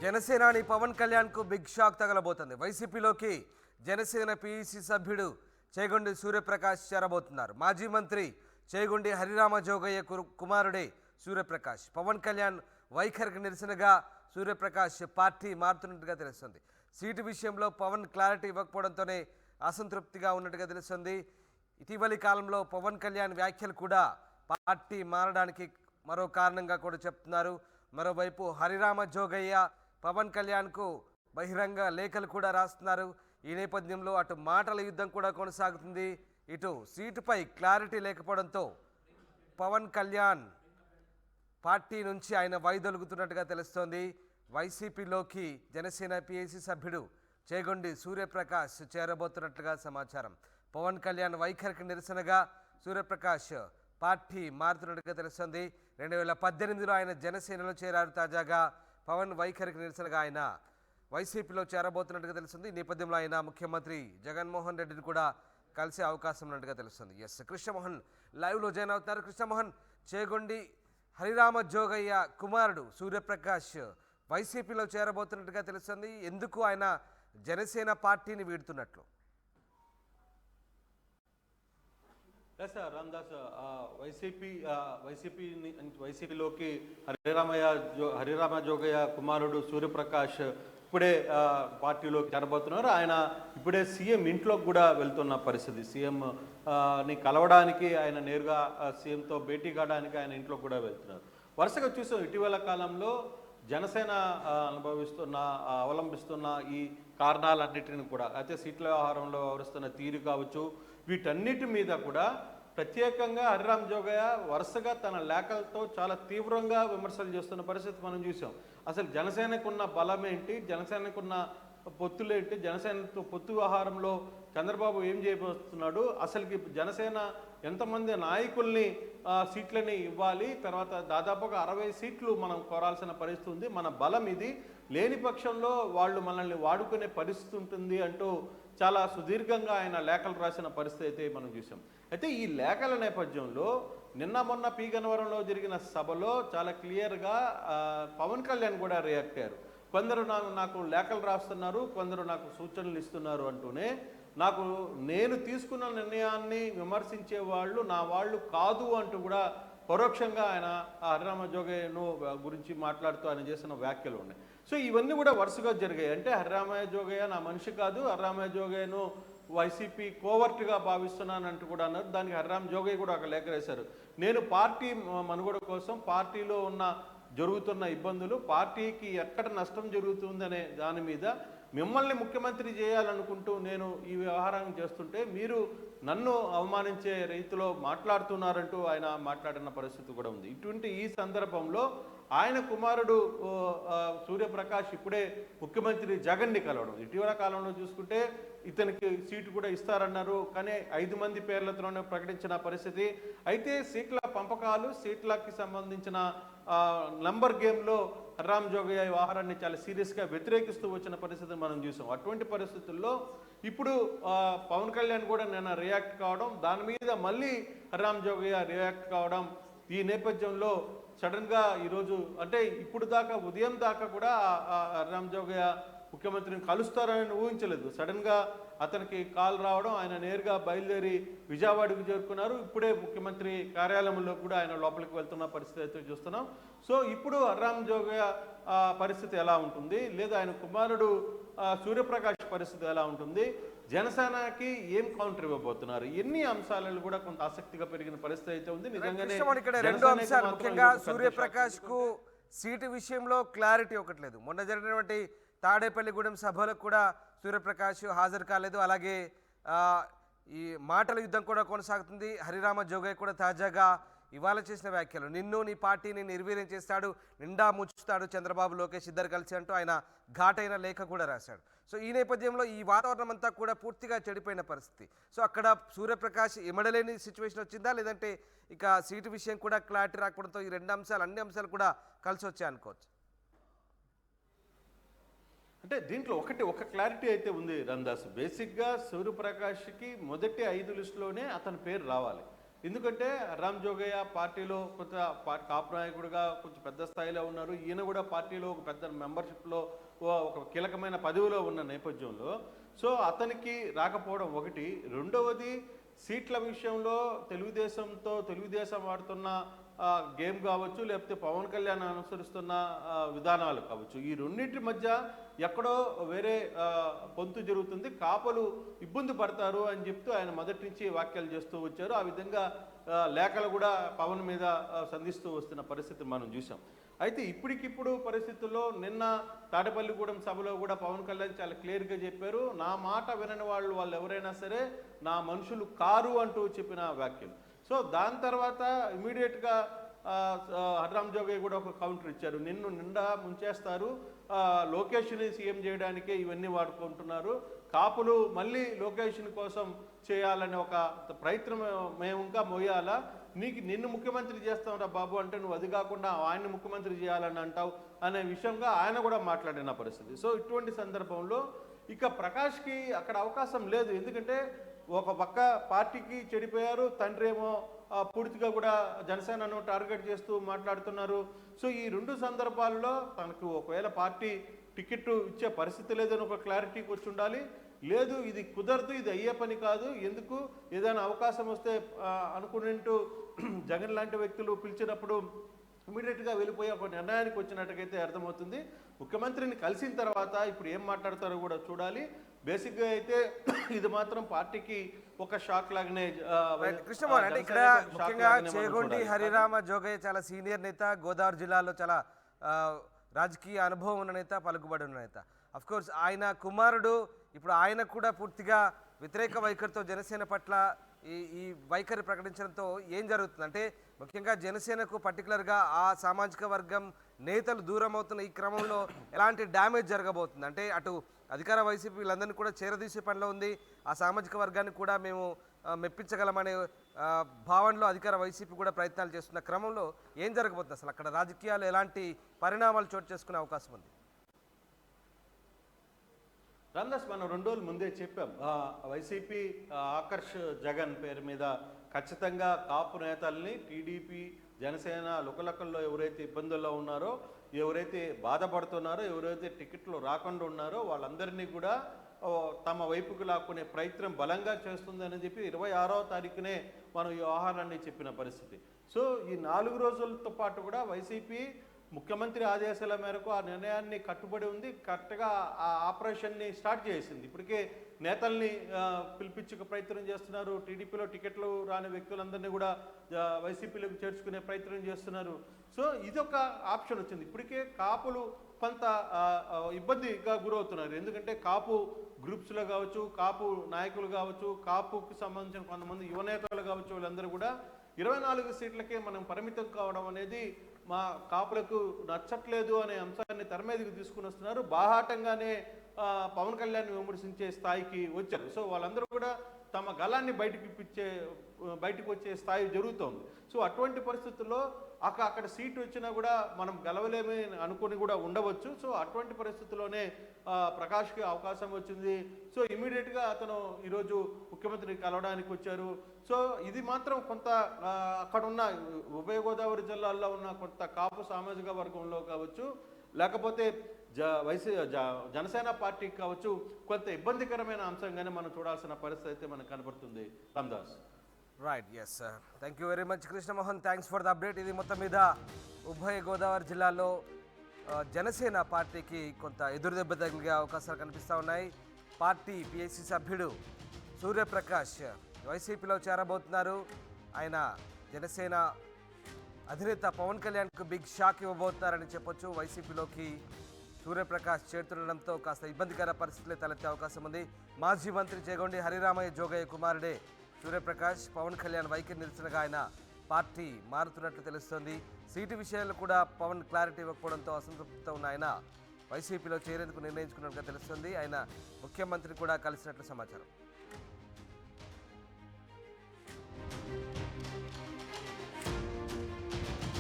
జనసేనాని పవన్ కళ్యాణ్ కు big shock తగలబోతుంది. వైసీపీలోకి జనసేన పీఈసీ సభ్యుడు చేగొండి సూర్యప్రకాష్ చేరబోతున్నారు. మాజీ మంత్రి చేగొండి హరిరామ జోగయ్య కుమారుడే సూర్యప్రకాష్. పవన్ కళ్యాణ్ వైఖరికి నిరసనగా సూర్యప్రకాష్ పార్టీ మారుతున్నట్టుగా తెలుస్తుంది. సీటు విషయంలో పవన్ క్లారిటీ ఇవ్వకపోవడంతోనే అసంతృప్తిగా ఉన్నట్టుగా తెలుస్తుంది. ఇటీవలి కాలంలో పవన్ కళ్యాణ్ వ్యాఖ్యలు కూడా పార్టీ మారడానికి మరో కారణంగా కూడా చెప్తున్నారు. మరోవైపు హరిరామ జోగయ్య పవన్ కళ్యాణ్కు బహిరంగ లేఖలు కూడా రాస్తున్నారు. ఈ నేపథ్యంలో అటు మాటల యుద్ధం కూడా కొనసాగుతుంది, ఇటు సీటుపై క్లారిటీ లేకపోవడంతో పవన్ కళ్యాణ్ పార్టీ నుంచి ఆయన వైదొలుగుతున్నట్టుగా తెలుస్తోంది. వైసీపీలోకి జనసేన పీఏసీ సభ్యుడు చేగొండి సూర్యప్రకాష్ చేరబోతున్నట్లుగా సమాచారం. పవన్ కళ్యాణ్ వైఖరికి నిరసనగా సూర్యప్రకాష్ పార్టీ మారుతున్నట్టుగా తెలుస్తుంది. 2018లో ఆయన జనసేనలో చేరారు. తాజాగా పవన్ వైఖరికి నిరసనగా ఆయన వైసీపీలో చేరబోతున్నట్టుగా తెలుస్తుంది. ఈ నేపథ్యంలో ఆయన ముఖ్యమంత్రి జగన్మోహన్ రెడ్డిని కూడా కలిసే అవకాశం ఉన్నట్టుగా తెలుస్తుంది. ఎస్, కృష్ణమోహన్ లైవ్లో జాయిన్ అవుతున్నారు. కృష్ణమోహన్, చేగొండి హరిరామ జోగయ్య కుమారుడు సూర్యప్రకాష్ వైసీపీలో చేరబోతున్నట్టుగా తెలుస్తుంది. ఎందుకు ఆయన జనసేన పార్టీని వీడుతున్నట్లు? ఎస్ రామ్దాస్, వైసీపీలోకి హరిరామ జోగయ్య కుమారుడు సూర్యప్రకాష్ ఇప్పుడే పార్టీలోకి చేరబోతున్నారు. ఆయన ఇప్పుడే సీఎం ఇంట్లోకి కూడా వెళ్తున్న పరిస్థితి. సీఎంని కలవడానికి ఆయన నేరుగా సీఎంతో భేటీ కావడానికి ఆయన ఇంట్లోకి కూడా వెళ్తున్నారు. వరుసగా చూసాం ఇటీవల కాలంలో జనసేన అవలంబిస్తున్న ఈ కారణాలన్నిటిని కూడా, అయితే సీట్ల వ్యవహారంలో వ్యవహరిస్తున్న తీరు కావచ్చు, వీటన్నిటి మీద కూడా ప్రత్యేకంగా హరిరామ జోగయ్య వరుసగా తన లేఖలతో చాలా తీవ్రంగా విమర్శలు చేస్తున్న పరిస్థితి మనం చూసాం. అసలు జనసేనకున్న బలం ఏంటి, జనసేనకున్న పొత్తులేంటి, జనసేనతో పొత్తు వ్యవహారంలో చంద్రబాబు ఏం చేయబోతున్నాడు, అసలుకి జనసేన ఎంతమంది నాయకుల్ని సీట్లని ఇవ్వాలి, తర్వాత దాదాపుగా 60 సీట్లు మనం కోరాల్సిన పరిస్థితి ఉంది, మన బలం ఇది, లేని పక్షంలో వాళ్ళు మనల్ని వాడుకునే పరిస్థితి ఉంటుంది అంటూ చాలా సుదీర్ఘంగా ఆయన లేఖలు రాసిన పరిస్థితి అయితే మనం చూసాం. అయితే ఈ లేఖల నేపథ్యంలో నిన్న మొన్న పి గన్నవరంలో జరిగిన సభలో చాలా క్లియర్గా పవన్ కళ్యాణ్ కూడా రియాక్ట్ అయ్యారు. కొందరు నాకు లేఖలు రాస్తున్నారు, కొందరు నాకు సూచనలు ఇస్తున్నారు అంటూనే, నేను తీసుకున్న నిర్ణయాన్ని విమర్శించే వాళ్ళు నా వాళ్ళు కాదు అంటూ కూడా పరోక్షంగా ఆయన హరిరామ జోగయ్యను గురించి మాట్లాడుతూ ఆయన చేసిన వ్యాఖ్యలు ఉన్నాయి. సో ఇవన్నీ కూడా వరుసగా జరిగాయి. అంటే హరిరామ జోగయ్య నా మనిషి కాదు, హరిరామ జోగయ్యను వైసీపీ కోవర్ట్గా భావిస్తున్నానంటూ కూడా అన్నారు. దానికి హరిరామ జోగయ్య కూడా ఒక లేఖ రాశారు. నేను పార్టీ మనుగడ కోసం, పార్టీలో జరుగుతున్న ఇబ్బందులు, పార్టీకి ఎక్కడ నష్టం జరుగుతుందనే దాని మీద మిమ్మల్ని ముఖ్యమంత్రి చేయాలనుకుంటూ నేను ఈ వ్యవహారం చేస్తుంటే మీరు నన్ను అవమానించే రీతిలో మాట్లాడుతున్నారంటూ ఆయన మాట్లాడిన పరిస్థితి కూడా ఉంది. ఇటువంటి ఈ సందర్భంలో ఆయన కుమారుడు సూర్యప్రకాష్ ఇప్పుడే ముఖ్యమంత్రి జగన్ని కలవడం. ఇటీవల కాలంలో చూసుకుంటే ఇతనికి సీటు కూడా ఇస్తారన్నారు, కానీ 5 మంది పేర్లతోనే ప్రకటించిన పరిస్థితి. అయితే సీట్ల పంపకాలు, సీట్లకి సంబంధించిన నంబర్ గేమ్లో హరిరామ జోగయ్య వ్యవహారాన్ని చాలా సీరియస్గా వ్యతిరేకిస్తూ వచ్చిన పరిస్థితిని మనం చూసాం. అటువంటి పరిస్థితుల్లో ఇప్పుడు పవన్ కళ్యాణ్ కూడా నిన్న రియాక్ట్ కావడం, దాని మీద మళ్ళీ హరిరామ జోగయ్య రియాక్ట్ కావడం, ఈ నేపథ్యంలో సడన్గా ఈరోజు, అంటే ఇప్పుడు దాకా ఉదయం దాకా కూడా హరిరామ జోగయ్య ముఖ్యమంత్రిని కలుస్తారని ఊహించలేదు. సడన్గా అతనికి కాల్ రావడం, ఆయన నేరుగా బయలుదేరి విజయవాడకు చేరుకున్నారు. ఇప్పుడే ముఖ్యమంత్రి కార్యాలయంలో కూడా ఆయన లోపలికి వెళ్తున్న పరిస్థితి అయితే చూస్తున్నాం. సో ఇప్పుడు హరిరామ జోగయ్య పరిస్థితి ఎలా ఉంటుంది, లేదా ఆయన కుమారుడు సూర్యప్రకాష్ పరిస్థితి ఎలా ఉంటుంది, జనసేనకి ఏం కౌంటర్ ఇవ్వబోతున్నారు, ఎన్ని అంశాలను కూడా కొంత ఆసక్తిగా పెరిగిన పరిస్థితి అయితే ఉంది. నిజంగానే ఇక్కడ 2 అంశాలు, ముఖ్యంగా సూర్యప్రకాష్ కు సీటు విషయంలో క్లారిటీ ఒకట్లేదు. మొన్న జరిగినటువంటి తాడేపల్లిగూడెం సభలకు కూడా సూర్యప్రకాష్ హాజరు కాలేదు. అలాగే ఈ మాటల యుద్ధం కూడా కొనసాగుతుంది. హరిరామ జోగయ్య కూడా తాజాగా ఇవాళ చేసిన వ్యాఖ్యలు, నిన్ను నీ పార్టీని నిర్వీర్యం చేస్తాడు, నిండా ముచ్చుతాడు చంద్రబాబు లోకేష్ ఇద్దరు కలిసి అంటూ ఆయన ఘాటైన లేఖ కూడా రాశాడు. సో ఈ నేపథ్యంలో ఈ వాతావరణం అంతా కూడా పూర్తిగా చెడిపోయిన పరిస్థితి. సో అక్కడ సూర్యప్రకాష్ ఇమడలేని సిచ్యువేషన్ వచ్చిందా, లేదంటే ఇక సీటు విషయం కూడా క్లారిటీ రాకపోవడంతో ఈ 2 అంశాలు, అన్ని అంశాలు కూడా కలిసి వచ్చాయి అనుకోవచ్చు? అంటే దీంట్లో ఒక క్లారిటీ అయితే ఉంది రామ్దాస్. బేసిక్గా సూర్యప్రకాష్కి మొదటి 5 లిస్టులోనే అతని పేరు రావాలి. ఎందుకంటే రామ్ జోగయ్య పార్టీలో కొంత కాపు నాయకుడిగా కొంచెం పెద్ద స్థాయిలో ఉన్నారు. ఈయన కూడా పార్టీలో ఒక పెద్ద మెంబర్షిప్లో ఒక కీలకమైన పదవిలో ఉన్న నేపథ్యంలో సో అతనికి రాకపోవడం ఒకటి. రెండవది సీట్ల విషయంలో తెలుగుదేశం ఆడుతున్న గేమ్ కావచ్చు, లేకపోతే పవన్ కళ్యాణ్ అనుసరిస్తున్న విధానాలు కావచ్చు, ఈ రెండింటి మధ్య ఎక్కడో వేరే పొంతు జరుగుతుంది, కాపులు ఇబ్బంది పడతారు అని చెప్తూ ఆయన మొదటి నుంచి వ్యాఖ్యలు చేస్తూ వచ్చారు. ఆ విధంగా లేఖలు కూడా పవన్ మీద సంధిస్తూ వస్తున్న పరిస్థితి మనం చూసాం. అయితే ఇప్పటికిప్పుడు పరిస్థితుల్లో నిన్న తాడేపల్లిగూడెం సభలో కూడా పవన్ కళ్యాణ్ చాలా క్లియర్గా చెప్పారు, నా మాట వినని వాళ్ళు ఎవరైనా సరే నా మనుషులు కారు అంటూ చెప్పిన వ్యాఖ్యలు. సో దాని తర్వాత ఇమీడియట్గా హరిరామ్ జోగయ్య కూడా ఒక కౌంటర్ ఇచ్చారు, నిన్ను నిండా ముంచేస్తారు, లోకేష్ని సీఎం చేయడానికే ఇవన్నీ వాడుకుంటున్నారు, కాపులు మళ్ళీ లొకేషన్ కోసం చేయాలనే ఒక ప్రయత్నం మేము ఇంకా మోయాలా, నిన్ను ముఖ్యమంత్రి చేస్తాంరా బాబు అంటే నువ్వు అది కాకుండా ఆయన్ని ముఖ్యమంత్రి చేయాలని అంటావు అనే విషయంగా ఆయన కూడా మాట్లాడిన పరిస్థితి. సో ఇటువంటి సందర్భంలో ఇక ప్రకాష్కి అక్కడ అవకాశం లేదు. ఎందుకంటే ఒక పక్క పార్టీకి చెడిపోయారు, తండ్రి ఏమో పూర్తిగా కూడా జనసేనను టార్గెట్ చేస్తూ మాట్లాడుతున్నారు. సో ఈ రెండు సందర్భాల్లో తనకు ఒకవేళ పార్టీ టికెట్ ఇచ్చే పరిస్థితి లేదని ఒక క్లారిటీకి వచ్చి ఉండాలి. లేదు ఇది కుదరదు, ఇది అయ్యే పని కాదు, ఎందుకు ఏదైనా అవకాశం వస్తే అనుకునేంటూ జగన్ లాంటి వ్యక్తులు పిలిచినప్పుడు ఇమీడియట్గా వెళ్ళిపోయి ఒక నిర్ణయానికి వచ్చినట్టుగైతే అర్థమవుతుంది. ముఖ్యమంత్రిని కలిసిన తర్వాత ఇప్పుడు ఏం మాట్లాడతారో కూడా చూడాలి. బేసిక్గా అయితే ఇది మాత్రం పార్టీకి ఒక షాక్ లాగానే. కృష్ణమోహన్ అంటే ఇక్కడ ముఖ్యంగా చేగొండి హరిరామ జోగయ్య చాలా సీనియర్ నేత, గోదావరి జిల్లాలో చాలా రాజకీయ అనుభవం ఉన్న నేత, పలుకుబడి ఉన్న నేత. అఫ్కోర్స్ ఆయన కుమారుడు ఇప్పుడు ఆయన కూడా పూర్తిగా వ్యతిరేక వైఖరితో జనసేన పట్ల ఈ వైఖరి ప్రకటించడంతో ఏం జరుగుతుంది అంటే ముఖ్యంగా జనసేనకు పర్టికులర్గా ఆ సామాజిక వర్గం నేతలు దూరం అవుతున్న ఈ క్రమంలో ఎలాంటి డ్యామేజ్ జరగబోతుంది అంటే అటు అధికార వైసీపీ వీళ్ళందరినీ కూడా చేరదీసే పనిలో ఉంది, ఆ సామాజిక వర్గాన్ని కూడా మేము మెప్పించగలమనే భావనలో అధికార వైసీపీ కూడా ప్రయత్నాలు చేస్తున్న క్రమంలో ఏం జరగబోతుంది, అసలు అక్కడ రాజకీయాలు ఎలాంటి పరిణామాలు చోటు చేసుకునే అవకాశం ఉంది? రామదాస్ మనం 2 రోజుల ముందే చెప్పాం, వైసీపీ ఆకర్ష్ జగన్ పేరు మీద ఖచ్చితంగా కాపు నేతల్ని టీడీపీ జనసేన లుకలకల్లో ఎవరైతే ఇబ్బందుల్లో ఉన్నారో, ఎవరైతే బాధపడుతున్నారో, ఎవరైతే టికెట్లు రాకుండా ఉన్నారో వాళ్ళందరినీ కూడా తమ వైపుకు లాక్కునే ప్రయత్నం బలంగా చేస్తుందని చెప్పి 26వ తారీఖునే మనం ఈ వ్యవహారాన్ని చెప్పిన పరిస్థితి. సో ఈ 4 రోజులతో పాటు కూడా వైసీపీ ముఖ్యమంత్రి ఆదేశాల మేరకు ఆ నిర్ణయాన్ని కట్టుబడి ఉంది, కరెక్ట్గా ఆ ఆపరేషన్ని స్టార్ట్ చేసింది. ఇప్పటికే నేతల్ని పిలిపించుకు ప్రయత్నం చేస్తున్నారు, టీడీపీలో టికెట్లు రాని వ్యక్తులందరినీ కూడా వైసీపీలోకి చేర్చుకునే ప్రయత్నం చేస్తున్నారు. సో ఇదొక ఆప్షన్ వచ్చింది. ఇప్పటికే కాపులు కొంత ఇబ్బందిగా గురవుతున్నారు, ఎందుకంటే కాపు గ్రూప్స్లో కావచ్చు, కాపు నాయకులు కావచ్చు, కాపుకి సంబంధించిన కొంతమంది యువనేతలు కావచ్చు, వీళ్ళందరూ కూడా 24 సీట్లకే మనం పరిమితం కావడం అనేది మా కాపులకు నచ్చట్లేదు అనే అంశాన్ని తెర మీదకి తీసుకుని వస్తున్నారు. బాహాటంగానే పవన్ కళ్యాణ్ విమర్శించే స్థాయికి వచ్చారు. సో వాళ్ళందరూ కూడా తమ గలాన్ని బయటకు వచ్చే స్థాయి జరుగుతోంది. సో అటువంటి పరిస్థితుల్లో అక్కడ సీటు వచ్చినా కూడా మనం గెలవలేమే అనుకుని కూడా ఉండవచ్చు. సో అటువంటి పరిస్థితుల్లోనే ప్రకాష్కి అవకాశం వచ్చింది. సో ఇమీడియట్గా అతను ఈరోజు ముఖ్యమంత్రిని కలవడానికి వచ్చారు. సో ఇది మాత్రం కొంత అక్కడున్న ఉభయ గోదావరి జిల్లాల్లో ఉన్న కొంత కాపు సామాజిక వర్గంలో కావచ్చు, లేకపోతే జనసేన పార్టీకి కావచ్చు, కొంత ఇబ్బందికరమైన అంశంగానే మనం చూడాల్సిన పరిస్థితి అయితే మనకు కనబడుతుంది. Ramdas right, yes, thank you very much Krishnamohan, thanks for the update. ఇది మొత్తం మీద ఉభయ గోదావరి జిల్లాలో జనసేన పార్టీకి కొంత ఎదురుదెబ్బ తగిలే అవకాశాలు కనిపిస్తూ ఉన్నాయి. పార్టీ పిఎస్సి సభ్యుడు సూర్యప్రకాష్ వైసీపీలో చేరబోతున్నారు. ఆయన జనసేన అధినేత పవన్ కళ్యాణ్కు బిగ్ షాక్ ఇవ్వబోతున్నారని చెప్పొచ్చు. వైసీపీలోకి సూర్యప్రకాష్ చేరుతుండడంతో కాస్త ఇబ్బందికర పరిస్థితులే తలెత్తే అవకాశం ఉంది. మాజీ మంత్రి చేగొండి హరిరామయ్య జోగయ్య కుమారుడే సూర్యప్రకాష్. పవన్ కళ్యాణ్ వైఖరి నిరసనగా ఆయన పార్టీ మారుతున్నట్లు తెలుస్తోంది. సీటు విషయాల్లో కూడా పవన్ క్లారిటీ ఇవ్వకపోవడంతో అసంతృప్తితో ఉన్న ఆయన వైసీపీలో చేరేందుకు నిర్ణయించుకున్నట్టుగా తెలుస్తుంది. ఆయన ముఖ్యమంత్రిని కూడా కలిసినట్లు సమాచారం.